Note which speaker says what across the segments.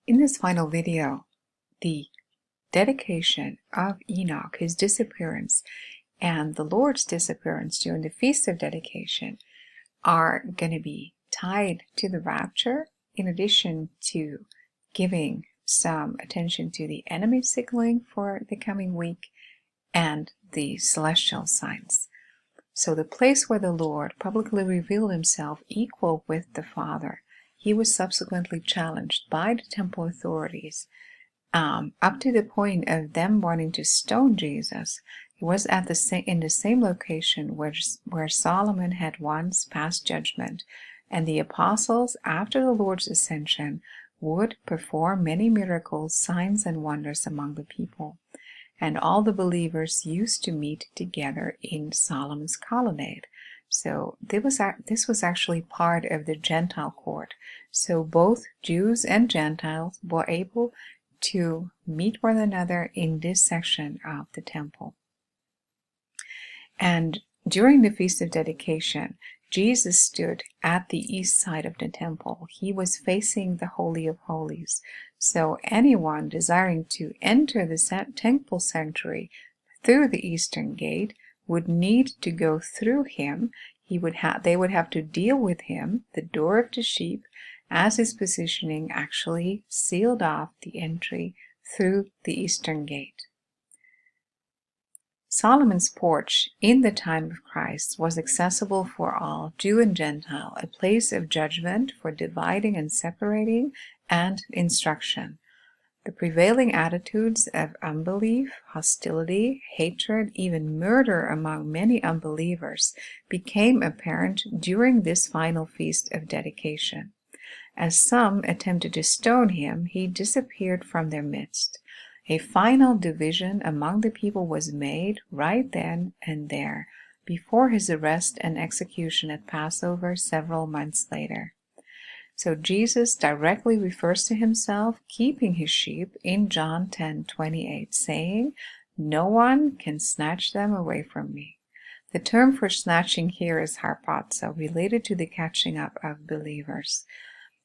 Speaker 1: In this final video, the dedication of Enoch, his disappearance, and the Lord's disappearance during the Feast of Dedication are going to be tied to the rapture, in addition to giving some attention to the enemy signaling for the coming week and the celestial signs. So the place where the Lord publicly revealed himself equal with the Father, he was subsequently challenged by the temple authorities, up to the point of them wanting to stone Jesus. He was at in the same location where Solomon had once passed judgment, and the apostles, after the Lord's ascension, would perform many miracles, signs, and wonders among the people. And all the believers used to meet together in Solomon's colonnade. So this was actually part of the Gentile court. So both Jews and Gentiles were able to meet one another in this section of the temple. And during the Feast of Dedication, Jesus stood at the east side of the temple. He was facing the Holy of Holies. So anyone desiring to enter the temple sanctuary through the eastern gate would need to go through him. They would have to deal with him, the door of the sheep, as his positioning actually sealed off the entry through the eastern gate. Solomon's porch in the time of Christ was accessible for all, Jew and Gentile, a place of judgment for dividing and separating and instruction. The prevailing attitudes of unbelief, hostility, hatred, even murder among many unbelievers became apparent during this final Feast of Dedication. As some attempted to stone him, he disappeared from their midst. A final division among the people was made right then and there, before his arrest and execution at Passover several months later. So Jesus directly refers to himself keeping his sheep in John 10:28, saying, "No one can snatch them away from me." The term for snatching here is harpazo, related to the catching up of believers.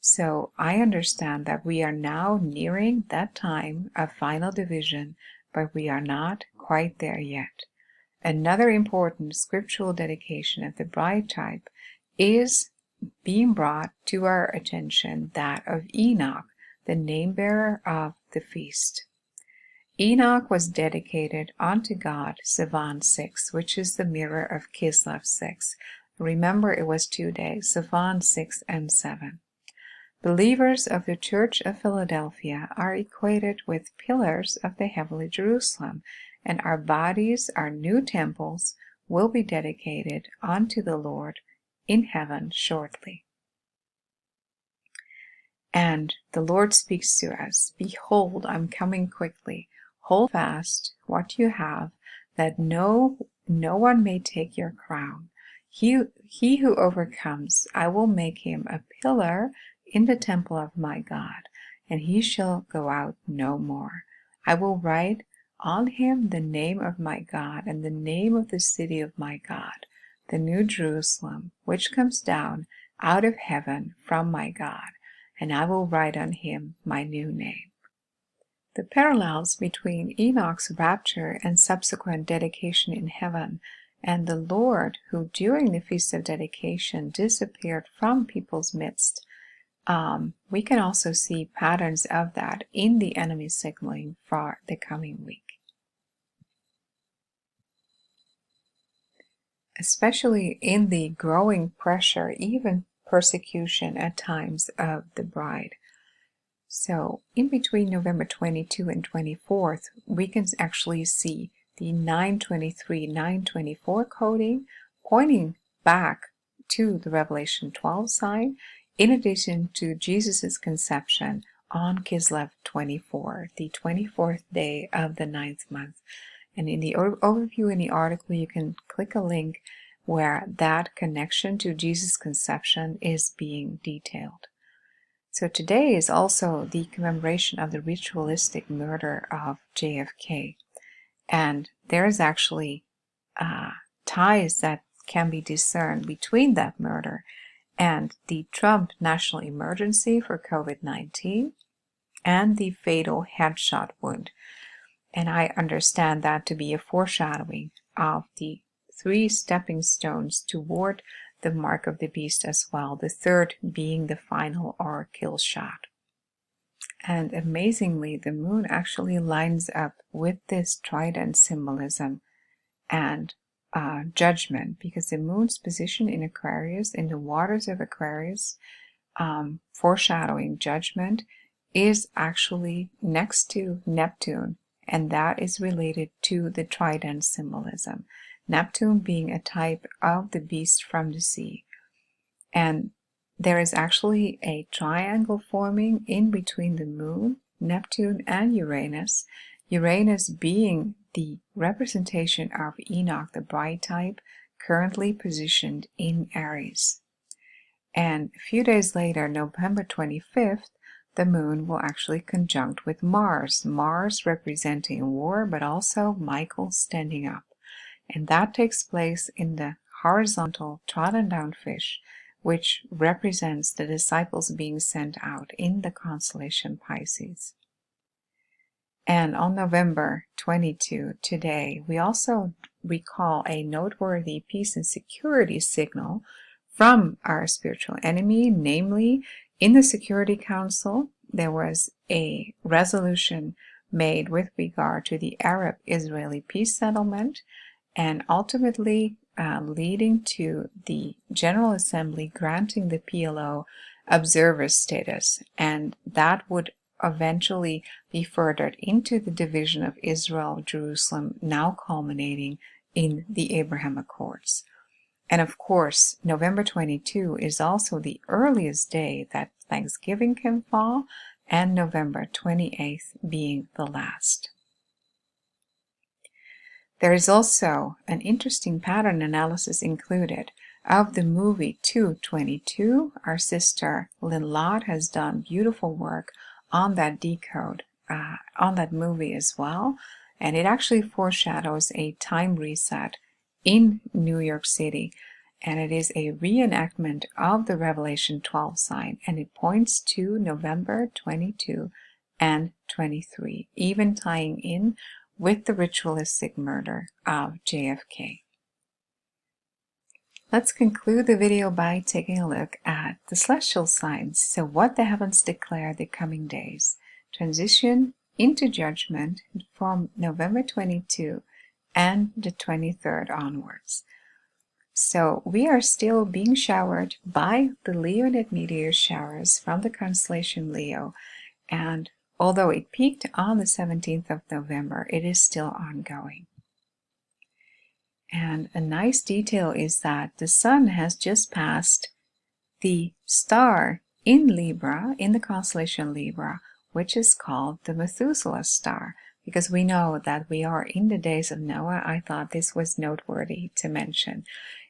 Speaker 1: So I understand that we are now nearing that time of final division, but we are not quite there yet. Another important scriptural dedication of the bride type is being brought to our attention, that of Enoch, the name bearer of the feast. Enoch was dedicated unto God Sivan 6, which is the mirror of Kislev 6. Remember, it was 2 days, Sivan 6 and 7. Believers of the Church of Philadelphia are equated with pillars of the heavenly Jerusalem, and our bodies, our new temples, will be dedicated unto the Lord in heaven shortly. And the Lord speaks to us, "Behold, I'm coming quickly. Hold fast what you have, that no one may take your crown. He who overcomes, I will make him a pillar in the temple of my God, and he shall go out no more. I will write on him the name of my God and the name of the city of my God, the new Jerusalem, which comes down out of heaven from my God, and I will write on him my new name." The parallels between Enoch's rapture and subsequent dedication in heaven, and the Lord who during the Feast of Dedication disappeared from people's midst, we can also see patterns of that in the enemy signaling for the coming week. Especially in the growing pressure, even persecution at times of the bride. So in between November 22 and 24th, we can actually see the 923-924 coding pointing back to the Revelation 12 sign, in addition to Jesus' conception on Kislev 24, the 24th day of the 9th month. And in the overview in the article, you can click a link where that connection to Jesus' conception is being detailed. So today is also the commemoration of the ritualistic murder of JFK. And there is actually ties that can be discerned between that murder and the Trump national emergency for COVID-19, and the fatal headshot wound. And I understand that to be a foreshadowing of the 3 stepping stones toward the mark of the beast as well, the third being the final or kill shot. And amazingly, the moon actually lines up with this trident symbolism and judgment, because the moon's position in Aquarius, in the waters of Aquarius, foreshadowing judgment, is actually next to Neptune, and that is related to the trident symbolism. Neptune being a type of the beast from the sea. And there is actually a triangle forming in between the moon, Neptune, and Uranus. Uranus being the representation of Enoch, the bride type, currently positioned in Aries. And a few days later, November 25th, the moon will actually conjunct with Mars. Mars representing war, but also Michael standing up. And that takes place in the horizontal trodden down fish, which represents the disciples being sent out in the constellation Pisces. And on November 22, today, we also recall a noteworthy peace and security signal from our spiritual enemy, namely, in the Security Council, there was a resolution made with regard to the Arab-Israeli peace settlement, and ultimately leading to the General Assembly granting the PLO observer status, and that would eventually be furthered into the division of Israel, Jerusalem, now culminating in the Abraham Accords. And of course, November 22 is also the earliest day that Thanksgiving can fall, and November 28th being the last. There is also an interesting pattern analysis included of the movie 222. Our sister Lynn Lott has done beautiful work on that decode, on that movie as well, and it actually foreshadows a time reset in New York City, and it is a reenactment of the Revelation 12 sign, and it points to November 22 and 23, even tying in with the ritualistic murder of JFK. Let's conclude the video by taking a look at the celestial signs. So what the heavens declare the coming days. Transition into judgment from November 22 and the 23rd onwards. So we are still being showered by the Leonid meteor showers from the constellation Leo, and although it peaked on the 17th of November, it is still ongoing. And a nice detail is that the sun has just passed the star in Libra, in the constellation Libra, which is called the Methuselah star. Because we know that we are in the days of Noah, I thought this was noteworthy to mention.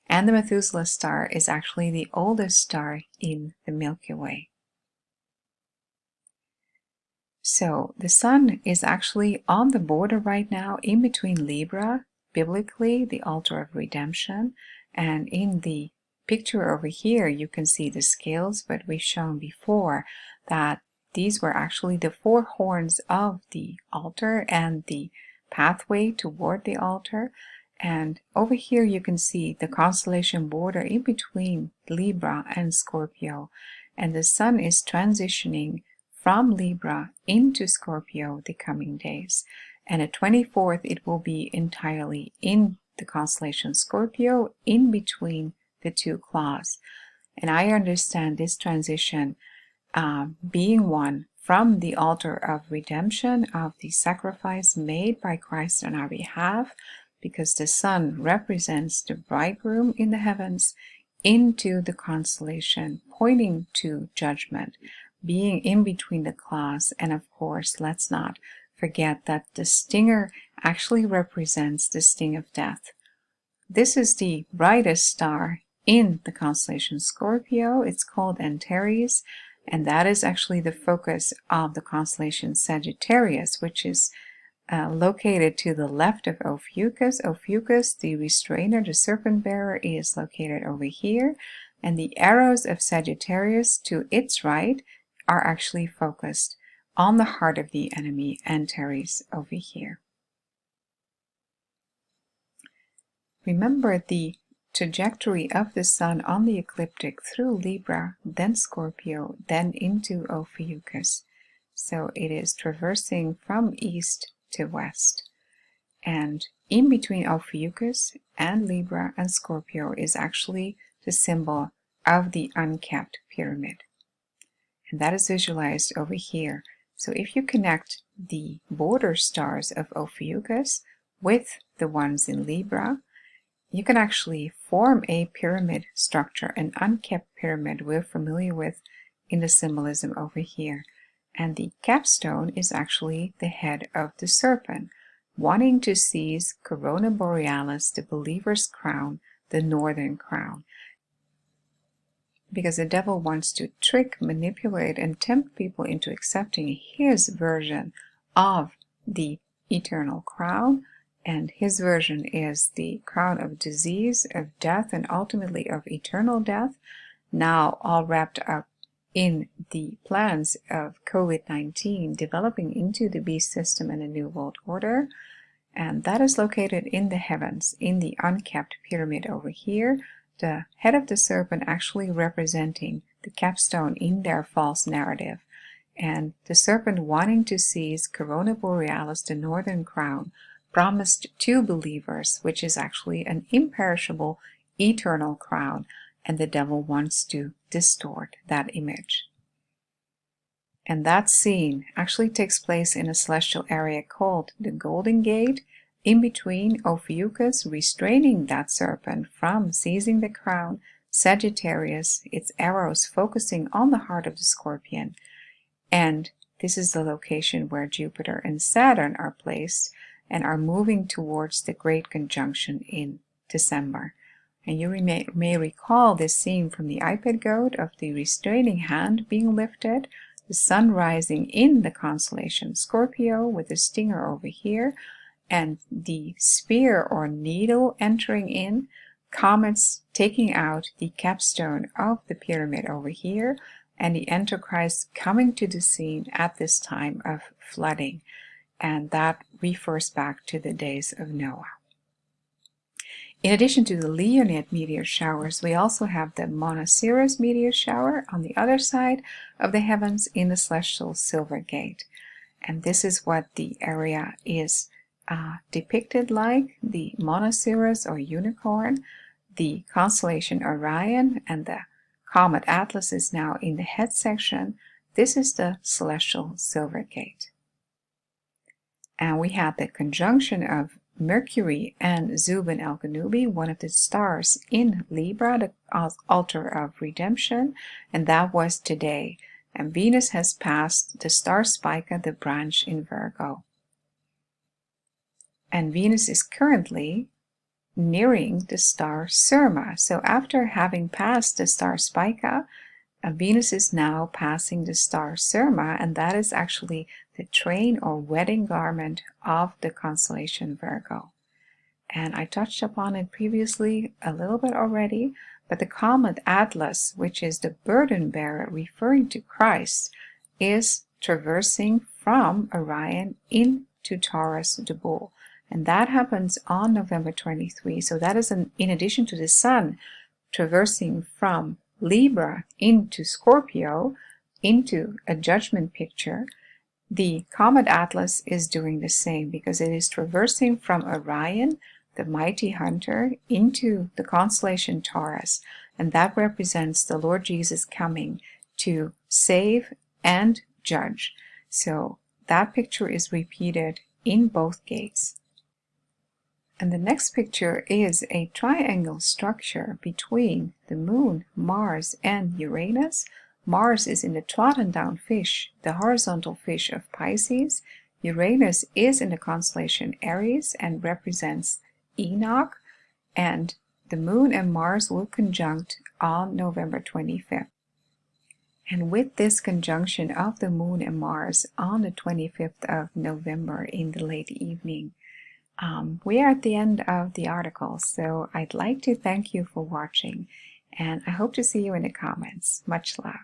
Speaker 1: And the Methuselah star is actually the oldest star in the Milky Way. So the sun is actually on the border right now in between Libra, biblically the altar of redemption, and in the picture over here you can see the scales, but we've shown before that these were actually the 4 horns of the altar and the pathway toward the altar. And over here you can see the constellation border in between Libra and Scorpio, and the sun is transitioning from Libra into Scorpio the coming days. And the 24th, it will be entirely in the constellation Scorpio, in between the 2 claws. And I understand this transition being one from the altar of redemption, of the sacrifice made by Christ on our behalf, because the sun represents the bridegroom in the heavens, into the constellation, pointing to judgment, being in between the claws. And of course, let's not forget that the stinger actually represents the sting of death. This is the brightest star in the constellation Scorpio. It's called Antares, and that is actually the focus of the constellation Sagittarius, which is located to the left of Ophiuchus. Ophiuchus, the restrainer, the serpent bearer, is located over here, and the arrows of Sagittarius to its right are actually focused on the heart of the enemy, Antares over here. Remember the trajectory of the sun on the ecliptic through Libra, then Scorpio, then into Ophiuchus. So it is traversing from east to west. And in between Ophiuchus and Libra and Scorpio is actually the symbol of the unkept pyramid. And that is visualized over here. So if you connect the border stars of Ophiuchus with the ones in Libra, you can actually form a pyramid structure, an unkept pyramid we're familiar with in the symbolism over here. And the capstone is actually the head of the serpent, wanting to seize Corona Borealis, the believer's crown, the northern crown. Because the devil wants to trick, manipulate, and tempt people into accepting his version of the eternal crown. And his version is the crown of disease, of death, and ultimately of eternal death, now all wrapped up in the plans of COVID-19 developing into the beast system and a new world order. And that is located in the heavens, in the unkept pyramid over here, the head of the serpent actually representing the capstone in their false narrative. And the serpent wanting to seize Corona Borealis, the northern crown, promised to believers, which is actually an imperishable, eternal crown, and the devil wants to distort that image. And that scene actually takes place in a celestial area called the Golden Gate, in between Ophiuchus restraining that serpent from seizing the crown, Sagittarius, its arrows focusing on the heart of the scorpion, and this is the location where Jupiter and Saturn are placed and are moving towards the Great Conjunction in December. And you may recall this scene from the iPad goat of the restraining hand being lifted, the sun rising in the constellation Scorpio with the stinger over here, and the spear or needle entering in, comets taking out the capstone of the pyramid over here, and the Antichrist coming to the scene at this time of flooding. And that refers back to the days of Noah. In addition to the Leonid meteor showers, we also have the Monoceros meteor shower on the other side of the heavens in the celestial Silver Gate. And this is what the area is depicted like, the Monoceros or unicorn, the constellation Orion, and the comet Atlas is now in the head section. This is the celestial Silver Gate. And we had the conjunction of Mercury and Zubin el-Ganubi, one of the stars in Libra, the altar of redemption, and that was today. And Venus has passed the star Spica, the branch in Virgo. And Venus is currently nearing the star Surma. So after having passed the star Spica, Venus is now passing the star Surma, and that is actually the train or wedding garment of the constellation Virgo. And I touched upon it previously a little bit already, but the comet Atlas, which is the burden bearer referring to Christ, is traversing from Orion into Taurus, the bull. And that happens on November 23. So that is in addition to the sun traversing from Libra into Scorpio, into a judgment picture, the comet Atlas is doing the same because it is traversing from Orion, the mighty hunter, into the constellation Taurus, and that represents the Lord Jesus coming to save and judge. So that picture is repeated in both gates. And the next picture is a triangle structure between the Moon, Mars, and Uranus. Mars is in the trodden down fish, the horizontal fish of Pisces. Uranus is in the constellation Aries and represents Enoch. And the Moon and Mars will conjunct on November 25th. And with this conjunction of the Moon and Mars on the 25th of November in the late evening, we are at the end of the article, so I'd like to thank you for watching, and I hope to see you in the comments. Much love.